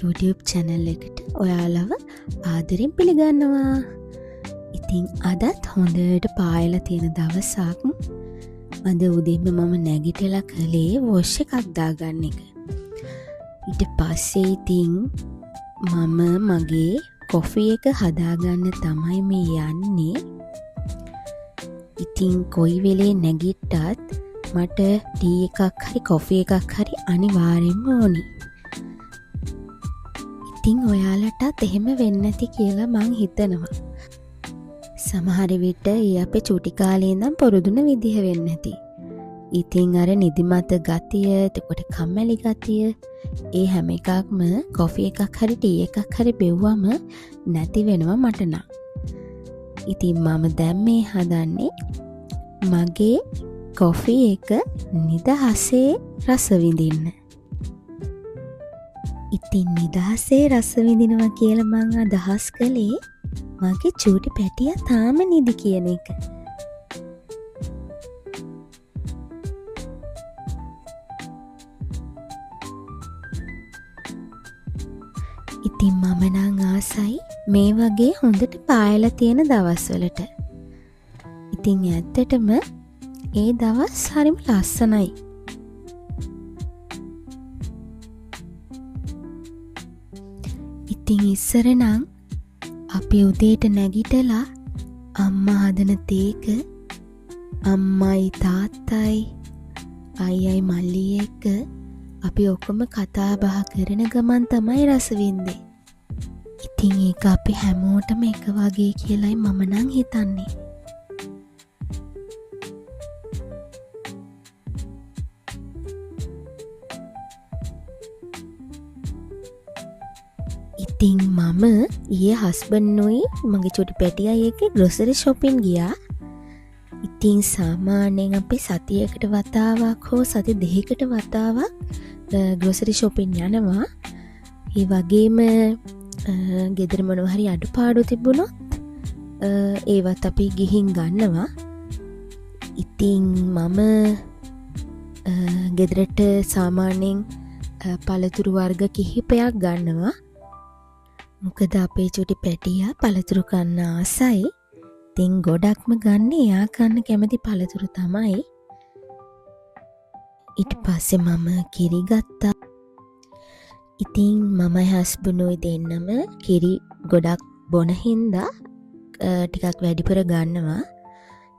YouTube channel එකට ඔයාලව ආදරෙන් පිළිගන්නවා. ඉතින් අදත් හොඳට පායලා තියෙන දවසක්. අද උදේම මම නැගිටලා කළේ වොෂ් එකක් දාගන්න එක. ඊට පස්සේ ඉතින් මම මගේ කොෆි එක හදාගන්න තමයි මේ යන්නේ. ඉතින් කොයි වෙලේ නැගිට්ටත් මට ටී එකක් හරි කොෆි එකක් හරි අනිවාර්යෙන්ම ඕනි. ඉතින් ඔයාලටත් එහෙම වෙන්නේ නැති කියලා මං හිතනවා. සමහර විට අපේ චූටි කාලේ ඉඳන් පොරුදුන විදිහ වෙන්නේ නැති. ඉතින් අර නිදිමත ගතිය, එතකොට කම්මැලි ගතිය, ඒ හැම එකක්ම කොෆි එකක් හරි ටී එකක් හරි බෙව්වම නැති වෙනවා මට නම්. ඉතින් මම දැන් මේ හදන්නේ මගේ කොෆි එක නිදහසේ රස විඳින්න. ඉතින් නිදහසේ රස විඳිනවා කියලා මං අදහස් කළේ මගේ චූටි පැටියා තාම නිදි කියන එක. ඉතින් මම නම් ආසයි මේ වගේ හොඳට පායලා තියෙන දවස්වලට. ඉතින් ඇත්තටම ඒ දවස් හරිම ලස්සනයි. ඉතින් ඉස්සර නම් අපි උදේට නැගිටලා අම්මා හදන තේක අම්මයි තාත්තයි අයියයි මල්ලි එක්ක අපි ඔක්කොම කතා බහ කරන ගමන් තමයි රස විඳින්නේ. ඉතින් ඒක අපි හැමෝටම එක වගේ කියලායි මම නම් හිතන්නේ. ඉතින් මම ඊයේ හස්බන්ඩ්නුයි මගේ චුටි පැටියයි එක්ක ග්‍රොසරි shopping ගියා. ඉතින් සාමාන්‍යයෙන් අපි සතියකට වතාවක් හෝ සති දෙකකට වතාවක් ග්‍රොසරි shopping යනවා. ඒ වගේම ගෙදර මොනවා හරි අඩුපාඩු තිබුණොත් ඒවත් අපි ගිහින් ගන්නවා. ඉතින් මම ගෙදරට සාමාන්‍යයෙන් පළතුරු වර්ග කිහිපයක් ගන්නවා. මොකද අපේ චුටි පැටියා පළතුරු කන්න ආසයි. ඉතින් ගොඩක්ම ගන්න එයා කන්න කැමති පළතුරු තමයි. ඊට පස්සේ මම කිරි ගත්තා. ඉතින් මමයි හස්බන්ඩ්නුයි දෙන්නම කිරි ගොඩක් බොන හින්දා ටිකක් වැඩිපුර ගන්නවා.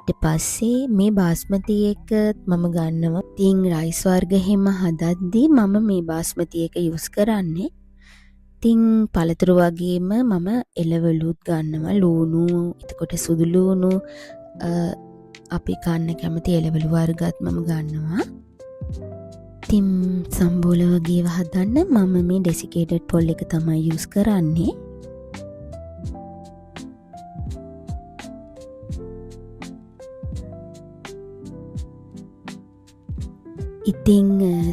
ඊට පස්සේ මේ බාස්මති එක මම ගන්නවා. ඉතින් රයිස් වර්ග හැම හදද්දී මම මේ බාස්මති එක යූස් කරන්නේ. ඉතින් පළතුරු වගේම මම එළවලුත් ගන්නවා. ලූණු, එතකොට සුදු ලූණු, අපි කන්න කැමති එළවලු වර්ගත් මම ගන්නවා. ඉතින් සම්බෝල වගේව හදන්න මම මේ ඩෙසිකේටඩ් පොල් එක තමයි යූස් කරන්නේ. ඉතින්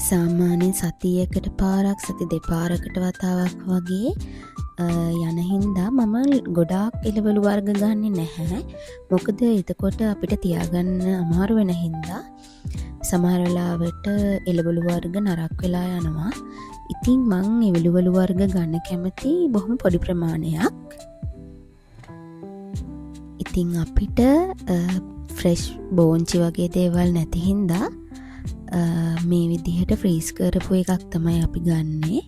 සාමාන්‍යයෙන් සතියකට පාරක් සති දෙපාරකට වතාවක් වගේ යන හින්දා මම ගොඩාක් එළවලු වර්ග ගන්නෙ නැහැ. මොකද එතකොට අපිට තියාගන්න අමාරු වෙන හින්දා සමහර වෙලාවට එළවලු වර්ග නරක් වෙලා යනවා. ඉතින් මං එළවලු වර්ග ගන්න කැමති බොහොම පොඩි ප්‍රමාණයක්. ඉතින් අපිට ෆ්‍රෙෂ් බෝංචි වගේ දේවල් නැති හින්දා මේ විදිහට ෆ්‍රීස් කරපු එකක් තමයි අපි ගන්නේ.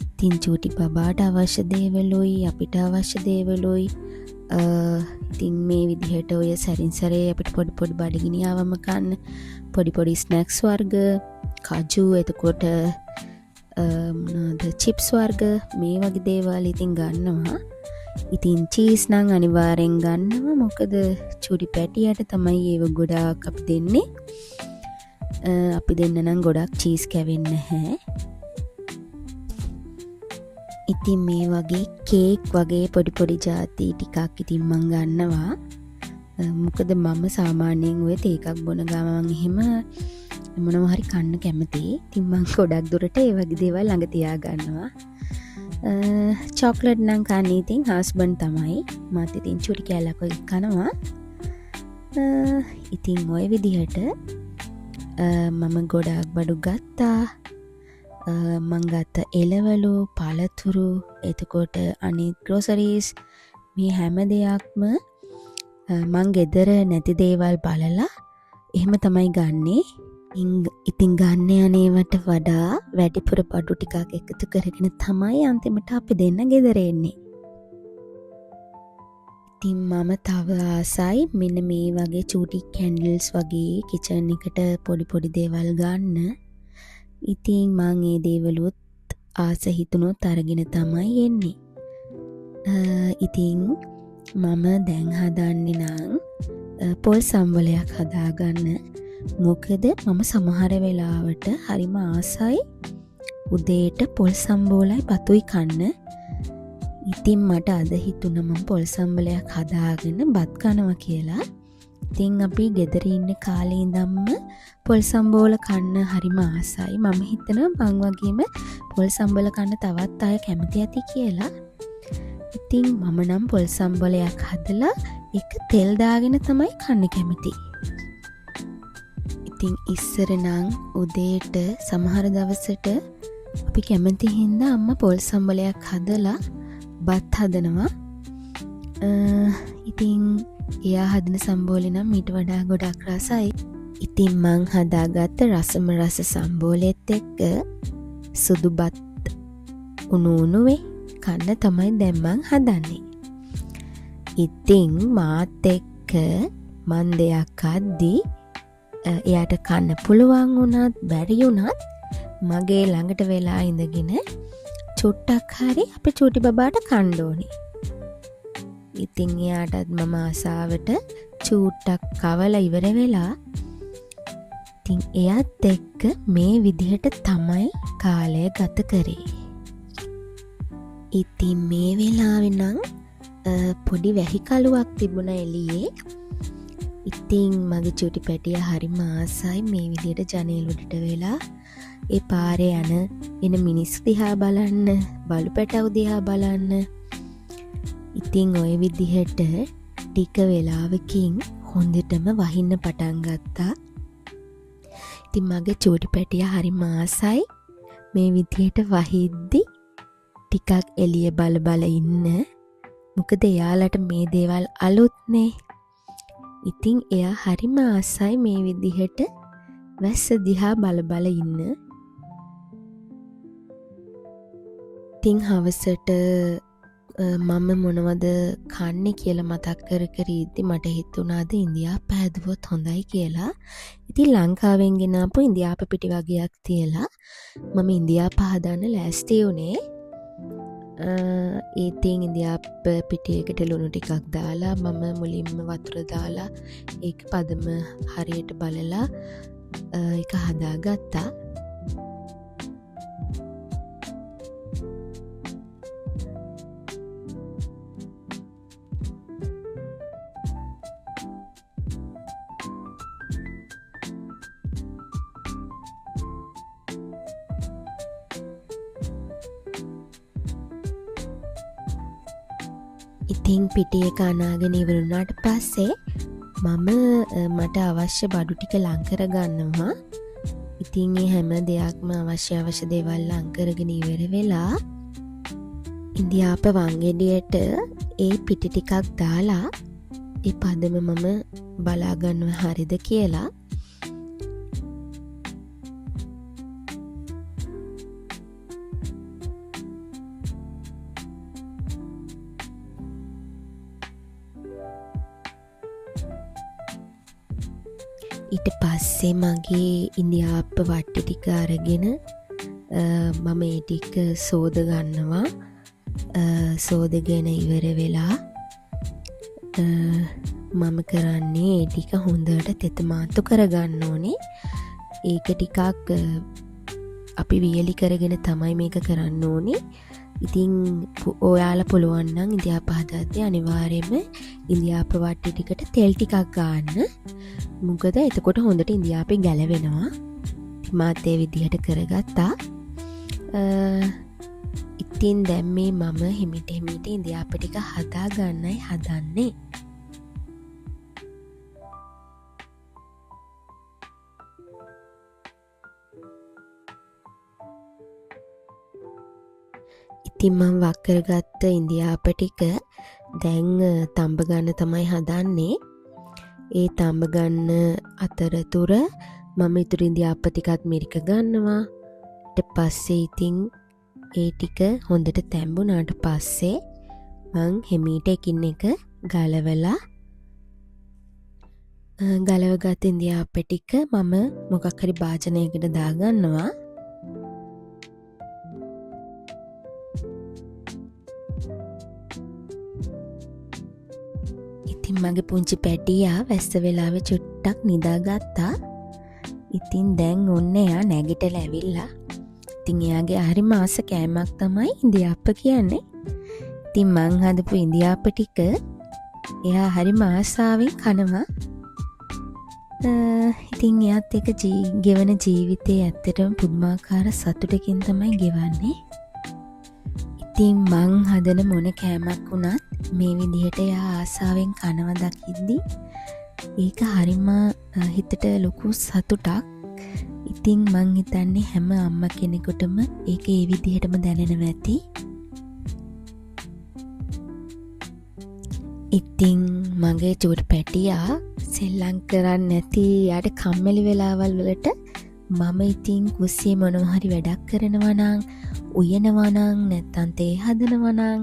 ඉතින් චූටි බබාට අවශ්‍ය දේවලුයි අපිට අවශ්‍ය දේවලුයි ඉතින් මේ විදිහට ඔය සැරින් සැරේ අපිට පොඩි පොඩි බඩගිනියාවම කන්න පොඩි පොඩි ස්නැක්ස් වර්ග, කජු, එතකොට මොනවාද චිප්ස් වර්ග මේ වගේ දේවල් ඉතින් ගන්නවා. ඉතින් චීස් නම් අනිවාර්යෙන් ගන්නවා. මොකද චූටි පැටියට තමයි ඒව ගොඩාක් අපි දෙන්නේ. අපි දෙන්න නම් ගොඩක් චීස් කැවෙන්නේ නැහැ. ඉතින් මේ වගේ කේක් වගේ පොඩි පොඩි ජාති ටිකක් ඉතින් මං ගන්නවා. මොකද මම සාමාන්‍යයෙන් ඔය තේ එකක් බොන ගමන් එහෙම මොනවා හරි කන්න කැමතියි. ඉතින් මං ගොඩක් දුරට ඒ වගේ දේවල් ළඟ තියා ගන්නවා. චොක්ලට් නම් කන්නේ ඉතින් හස්බන්ඩ් තමයි. මත් ඉතින් චුටි කෑල්ලක් වගේ කනවා. ඉතින් ඔය විදිහට මම ගොඩක් බඩු ගත්තා. මං ගත්ත එළවලු පළතුරු එතකොට අනිත් ග්‍රෝසරීස් මේ හැම දෙයක්ම මං ගෙදර නැති දේවල් බලලා එහෙම තමයි ගන්නේ. ඉතින් ගන්න යනේවට වඩා වැඩිපුර බඩු ටිකක් එකතු කරගෙන තමයි අන්තිමට අපි දෙන්න ගෙදර එන්නේ. ඉතින් මම තව ආසයි මෙන්න මේ වගේ චූටි කැන්ඩල්ස් වගේ කිචන් එකට පොඩි පොඩි දේවල් ගන්න. ඉතින් මං ඒ දේවලුත් ආස හිතුනොත් අරගෙන තමයි එන්නේ. ඉතින් මම දැන් හදන්නේ නම් පොල් සම්වලයක් හදාගන්න. මොකද මම සමහර වෙලාවට හරිම ආසයි උදේට පොල් සම්බෝලයි බතුයි කන්න. ඉතින් මට අද හිතුණ මම පොල් සම්බලයක් හදාගෙන බත් කනවා කියලා. ඉතින් අපි ගෙදර ඉන්න කාලේ ඉඳන්ම පොල් සම්බෝල කන්න හරිම ආසයි. මම හිතනවා මං වගේම පොල් සම්බල කන්න තවත් අය කැමති ඇති කියලා. ඉතින් මම නම් පොල් සම්බලයක් හදලා ඒක තෙල් දාගෙන තමයි කන්න කැමති. ඉතින් ඉස්සර නම් උදේට සමහර දවසට අපි කැමති හින්දා අම්මා පොල් සම්බලයක් හදලා බත් හදනවා. ඉතින් එයා හදන සම්බෝලේ නම් ඊට වඩා ගොඩක් රසයි. ඉතින් මං හදාගත්ත රසම රස සම්බෝලෙත් එක්ක සුදු බත් උණුවේ කන්න තමයි දැන් මං හදන්නේ. ඉතින් මාත් එක්ක මන් දෙයක් අද්දී එයාට කන්න පුළුවන් වුණත් බැරි වුණත් මගේ ළඟට වෙලා ඉඳගෙන චුට්ටක් හරි අපේ චූටි බබාට කන්න ඕනේ. ඉතින් එයාටත් මම ආසාවට චූට්ටක් කවලා ඉවර වෙලා ඉතින් එයාත් එක්ක මේ විදිහට තමයි කාලය ගත කරේ. ඉතින් මේ වෙලාවේ නම් පොඩි වැහි කළුවක් තිබුණා එළියේ. ඉතින් මගේ චූටි පැටියා හරිම ආසයි මේ විදිහට ජනේල උඩට වෙලා ඒ පාරේ එන මිනිස්සු දිහා බලන්න, බලු පැටවු දිහා බලන්න. ඉතින් ওই විදිහට ටික වෙලාවකින් හොඳටම වහින්න පටන් ගත්තා. ඉතින් මගේ චූටි පැටියා හරිම ආසයි මේ විදිහට වහිද්දි ටිකක් එළිය බල බල ඉන්න. මොකද එයාලට මේ දේවල් අලුත්නේ. ඉතින් එයා හරිම ආසයි මේ විදිහට වැස්ස දිහා බල බල ඉන්න. ඉතින් හවසට මම මොනවද කන්නේ කියලා මතක් කර කර ඉද්දි මට හිතුණාද ඉන්දියාප්ප හැදුවොත් හොඳයි කියලා. ඉතින් ලංකාවෙන් ගෙනාපු ඉන්දියාප්ප පිටි වගේක් තියලා මම ඉන්දියාප්ප හදන්න ලෑස්ති වුණේ. ඉතින් ඉන්දියාප්ප පිටියකට ලුණු ටිකක් දාලා මම මුලින්ම වතුර දාලා ඒක පදම හරියට බලලා ඒක හදාගත්තා. ඉතින් පිටිය එක අනාගෙන ඉවරුණාට පස්සේ මට අවශ්‍ය බඩු ටික ලං කරගන්නවා. ඉතින් මේ හැම දෙයක්ම අවශ්‍ය දේවල් ලං කරගෙන ඉවර වෙලා ඉන්දියාප්ප වංගෙඩියට ඒ පිටි ටිකක් දාලා ඒ පදම මම බලා ගන්නවා හරිද කියලා. ඊට පස්සේ මගේ ඉන්දියාප්ප වට්ටි ටික අරගෙන මම ඒ ටික සෝද ගන්නවා. සෝදගෙන ඉවර වෙලා මම කරන්නේ ඒ ටික හොඳට තෙතමාතු කරගන්න ඕනේ. ඒක ටිකක් අපි වියලි කරගෙන තමයි මේක කරන්න ඕනේ. ඉතින් ඔයාලා පුළුවන් නම් ඉන්දියාප්ප හදද්දී අනිවාර්යයෙන්ම ඉන්දියාප්ප වට්ටි ටිකට තෙල් ටිකක් ගන්න. මොකද එතකොට හොඳට ඉන්දියාප්පේ ගැලවෙනවා. මාත් ඒ විදිහට කරගත්තා. ඉතින් දැන් මේ මම හිමිට ඉන්දියාප්ප ටික හදා ගන්නයි හදන්නේ. ඉතින් මම වක් කරගත්ත ඉන්දියාප ටික දැන් තඹ ගන්න තමයි හදන්නේ. ඒ තඹ ගන්න අතරතුර මම ඉතුරු ඉන්දියාප ටිකත් මිරික ගන්නවා. ඊට පස්සේ ඉතින් ඒ ටික හොඳට තැඹුණාට පස්සේ මං හෙමීට එකින් එක ගලවලා ගලවගත් ඉන්දියාප ටික මම මොකක් හරි භාජනයකට දාගන්නවා. ඉතින් මගේ පුංචි පැටියා වැස්ස වෙලාවේ චුට්ටක් නිදාගත්තා. ඉතින් දැන් ඔන්න එයා නැගිටලා ඇවිල්ලා. ඉතින් එයාගේ හරිම ආස කෑමක් තමයි ඉන්දියාප්ප කියන්නේ. ඉතින් මං හදපු ඉන්දියාප්ප ටික එයා හරිම ආසාවෙන් කනවා. ඉතින් එයාත් එක ගෙවන ජීවිතේ ඇත්තටම පුදුමාකාර සතුටකින් තමයි ගෙවන්නේ. ඉතින් මං හදන මොන කෑමක් වුණත් මේ විදිහට එයා ආසාවෙන් කනවා දකිද්දි ඒක හරිම හිතට ලොකු සතුටක්. ඉතින් මං හිතන්නේ හැම අම්මා කෙනෙකුටම ඒක ඒ විදිහටම දැනෙනවා ඇති. ඉතින් මගේ චූටි පැටියා සෙල්ලම් කරන්නේ නැති යාට කම්මැලි වෙලාවල් වලට මම ඉතින් කුස්සියේ මොනවා හරි වැඩක් කරනවා නම් උයනවා නම් නැත්තම් තේ හදනවා නම්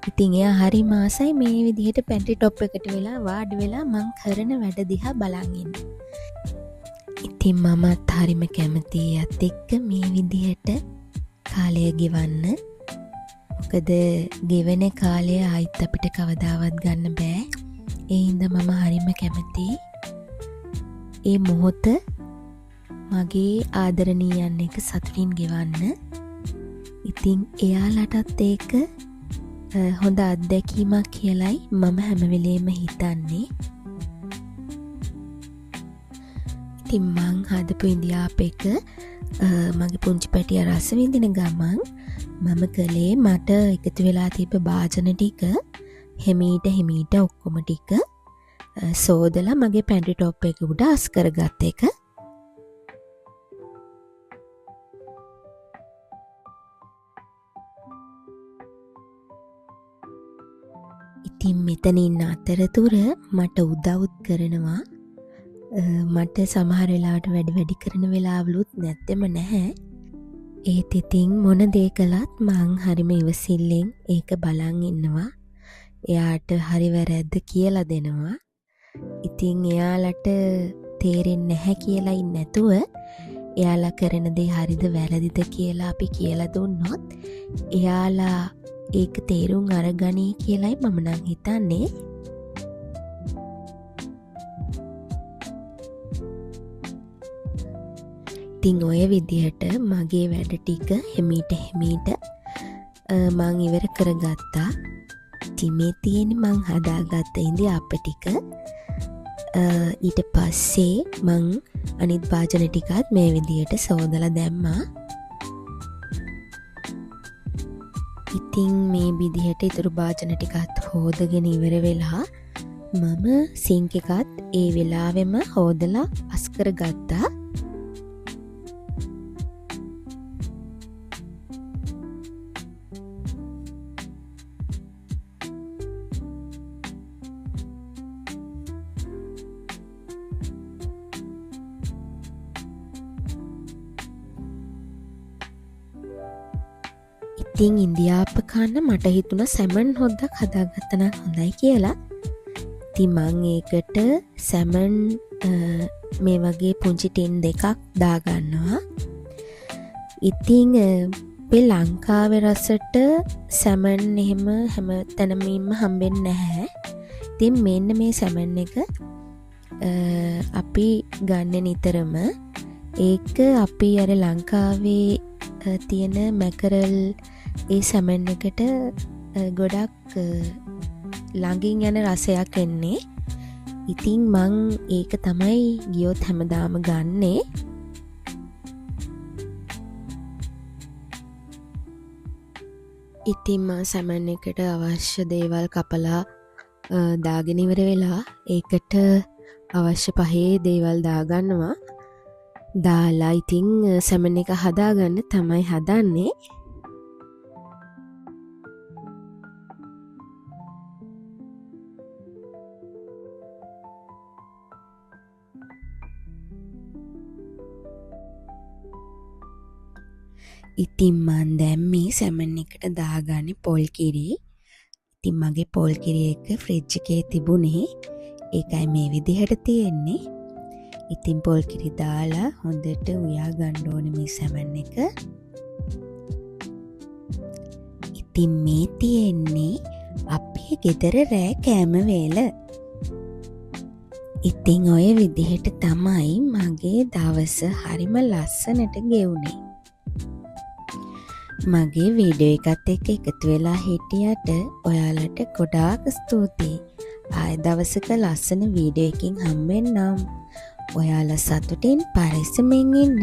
ඉතින් එයා හරිම ආසයි මේ විදිහට පැන්ට්‍රි টොප් එකට වෙලා වාඩි වෙලා මං කරන වැඩ දිහා බලන් ඉන්න. ඉතින් මමත් හරිම කැමතියි යත් එක්ක මේ විදිහට කාලය ගෙවන්න. මොකද ගෙවෙන කාලය ආයිත් අපිට කවදාවත් ගන්න බෑ. ඒ හින්දා මම හරිම කැමතියි ඒ මොහොත මගේ ආදරණීයන් එක සතුටින් ගෙවන්න. ඉතින් එයාලටත් ඒක හොඳ අත්දැකීමක් කියලයි මම හැම වෙලේම හිතන්නේ. ඉතින් මං හදපු ඉන්දියාප එක මගේ පුංචි පැටියා රස විඳින ගමන් මම කළේ මට එකතු වෙලා තිබ්බ භාජන ටික හෙමීට ඔක්කොම ටික සෝදලා මගේ පැන්ට්‍රි টොප් එක උඩ අස් කරගත් එක. ඉතින් මෙතන ඉන්න අතරතුර මට උදව්ත් කරනවා. මට සමහර වෙලාවට වැඩි කරන වෙලාවලුත් නැත්තෙම නැහැ. ඒත් ඉතින් මොන දේ කළත් මං හරිම ඉවසිල්ලෙන් ඒක බලන් ඉන්නවා. එයාට හරි වැරද්ද කියලා දෙනවා. ඉතින් එයාලට තේරෙන්නේ නැහැ කියලා ඉන්නේ නැතුව එයාලා කරන දේ හරිද වැරදිද කියලා අපි කියලා දුන්නොත් එයාලා ඒක තේරුම් අරගනී කියලයි මම නම් හිතන්නේ. ඉතින් ඔය විදිහට මගේ වැඩ ටික හෙමීට මං ඉවර කරගත්තා. ඉතින් මේ තියෙන්නේ මං හදාගත්ත ඉන්දියාප්ප ටික. ඊට පස්සේ මං අනිත් භාජන ටිකත් මේ විදිහට සෝදලා දැම්මා. ඉතින් මේ විදිහට ඉතුරු භාජන ටිකත් හොදගෙන ඉවර වෙලා මම සිංක් එකත් ඒ වෙලාවෙම හොදලා අස් කරගත්තා. ඉතින් ඉන්දියාප්ප කන්න මට හිතුණ සැමන් හොද්දක් හදාගත්තනම් හොඳයි කියලා. ඉතින් මං ඒකට සැමන් මේ වගේ පුංචි ටින් දෙකක් දාගන්නවා. ඉතින් අපේ ලංකාවේ රසට සැමන් එහෙම හැම තැනම හම්බෙන්නේ නැහැ. ඉතින් මෙන්න මේ සැමන් එක අපි ගන්න නිතරම ඒක අපි අර ලංකාවේ තියෙන මැකරල් ඒ සැමන් එකට ගොඩක් ළඟින් යන රසයක් එන්නේ. ඉතින් මං ඒක තමයි ගියොත් හැමදාම ගන්නේ. ඉතින් මං සැමන් එකට අවශ්‍ය දේවල් කපලා දාගෙන ඉවර වෙලා ඒකට අවශ්‍ය පහේ දේවල් දාගන්නවා. දාලා ඉතින් සැමන් එක හදාගන්න තමයි හදන්නේ. ඉතින් මන් දැන් මේ සැමන් එකට දාගන්නේ පොල් කිරි. ඉතින් මගේ පොල් කිරි එක ෆ්‍රිජ් එකේ තිබුණේ. ඒකයි මේ විදිහට තියෙන්නේ. ඉතින් පොල් කිරි දාලා හොඳට උයා ගන්න ඕනේ මේ සැමන් එක. ඉතින් මේ තියෙන්නේ අපේ ගෙදර රෑ කෑම වේල. ඉතින් ඔය විදිහට තමයි මගේ දවස හරිම ලස්සනට ගෙවුනේ. මගේ වීඩියෝ එකත් එක්ක එකතු වෙලා හිටියට ඔයාලට ගොඩාක් ස්තුතියි. ආය දවසක ලස්සන වීඩියෝ එකකින් හම්බෙන්නම්. ඔයාලා සතුටින් පරිස්සමෙන් ඉන්න.